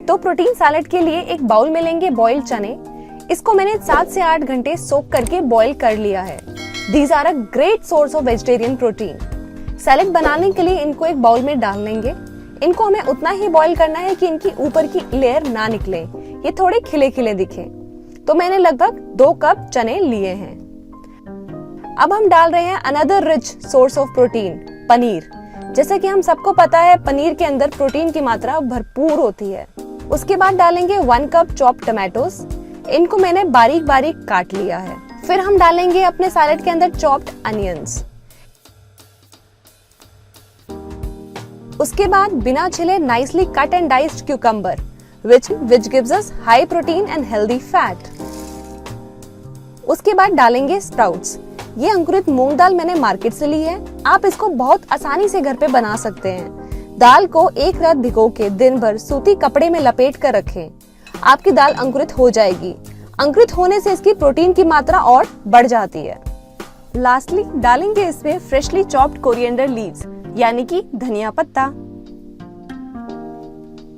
तो protein salad के लिए एक बाउल में लेंगे बॉइल्ड चने। इसको मैंने 7 से 8 घंटे सोक करके बॉईल कर लिया है। These are a great source of vegetarian protein. Salad बनाने के लिए इनको एक बाउल में डाल लेंगे। इनको हमें उतना ही बॉईल करना है कि इनकी ऊपर की लेयर ना निकले, ये थोड़े खिले खिले दिखे। तो मैंने लगभग 2 कप चने लिए हैं। अब हम डाल रहे हैं another rich source of protein, paneer. जैसे कि हम सबको पता है पनीर के अंदर प्रोटीन की मात्रा भरपूर होती है। उसके बाद डालेंगे 1 कप चॉप टमाटोस। इनको मैंने बारीक बारीक काट लिया है। फिर हम डालेंगे अपने सैलेड के अंदर चॉप्ड अनियंस। उसके बाद बिना छिले nicely cut and diced cucumber which gives us high protein and healthy fat. उसके बाद डालेंगे स्प्राउट्स। ये अंकुरित मूंग दाल मैंने मार्केट से ली है। आप इसको बहुत आसानी से घर पे बना सकते हैं। दाल को एक रात भिगो के दिन भर सूती कपड़े में लपेट कर रखें। आपकी दाल अंकुरित हो जाएगी। अंकुरित होने से इसकी प्रोटीन की मात्रा और बढ़ जाती है। लास्टली डालेंगे इसमें फ्रेशली चॉप्ड कोरिएंडर लीव्स यानी कि धनिया पत्ता।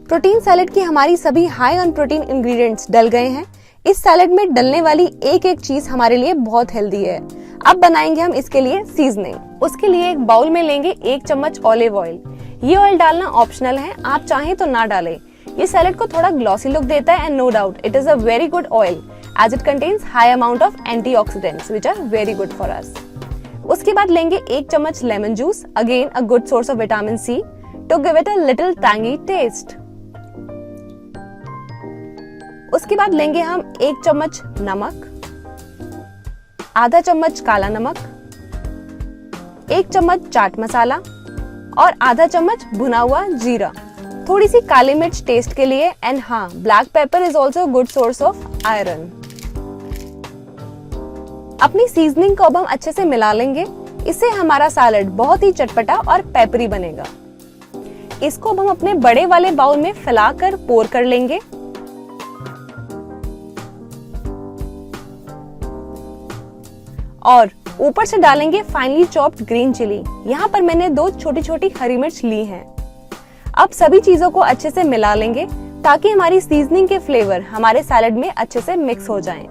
प्रोटीन सैलेड की हमारी सभी हाई ऑन प्रोटीन इंग्रेडिएंट्स डल गए हैं। इस सैलेड में डलने वाली एक एक चीज हमारे लिए बहुत हेल्दी है। अब बनाएंगे हम इसके लिए सीजनिंग। उसके लिए एक बाउल में लेंगे 1 चम्मच ऑलिव ऑयल। ये ऑयल डालना ऑप्शनल है, आप चाहें तो ना डालें। ये सैलेड को थोड़ा ग्लॉसी लुक देता है and no doubt it is a very good oil as it contains high amount of antioxidants which are very good for us. उसके बाद लेंगे 1 चम्मच lemon juice, again a good source of vitamin C to give it a little tangy taste. उसके बाद लेंगे हम 1 चम्मच नमक, आधा चम्मच काला नमक, 1 चम्मच चाट मसाला और आधा चम्मच भुना हुआ जीरा, थोड़ी सी काली मिर्च टेस्ट के लिए एंड हाँ, black pepper is also good source of iron. अपनी सीजनिंग को अब हम अच्छे से मिला लेंगे। इससे हमारा सैलेड बहुत ही चटपटा और पेपरी बनेगा। इसको अब हम अपने बड़े वाले बाउल में फैलाकर पोर कर लेंगे। और ऊपर से डालेंगे फाइनली चॉप्ड ग्रीन चिली। यहाँ पर मैंने 2 छोटी छोटी हरी मिर्च ली हैं। अब सभी चीजों को अच्छे से मिला लेंगे ताकि हमारी सीजनिंग के फ्लेवर हमारे सैलेड में अच्छे से मिक्स हो जाएं।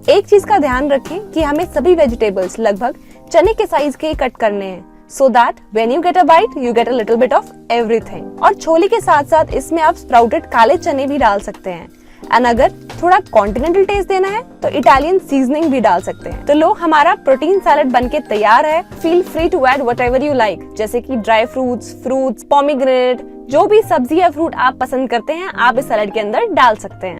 एक चीज का ध्यान रखें कि हमें सभी वेजिटेबल्स लगभग चने के साइज के ही कट करने हैं so that when you get a bite you get a little bit of everything। और छोले के साथ साथ इसमें आप स्प्राउटेड काले चने भी डाल सकते हैं एंड अगर थोड़ा कॉन्टिनेंटल टेस्ट देना है तो इटालियन सीजनिंग भी डाल सकते हैं। तो लो, हमारा प्रोटीन सैलेड बनके तैयार है। Feel free to add whatever you like, जैसे कि ड्राई फ्रूट्स, पोमीग्रेनेट, जो भी सब्जी या फ्रूट आप पसंद करते हैं आप इस सैलेड के अंदर डाल सकते हैं।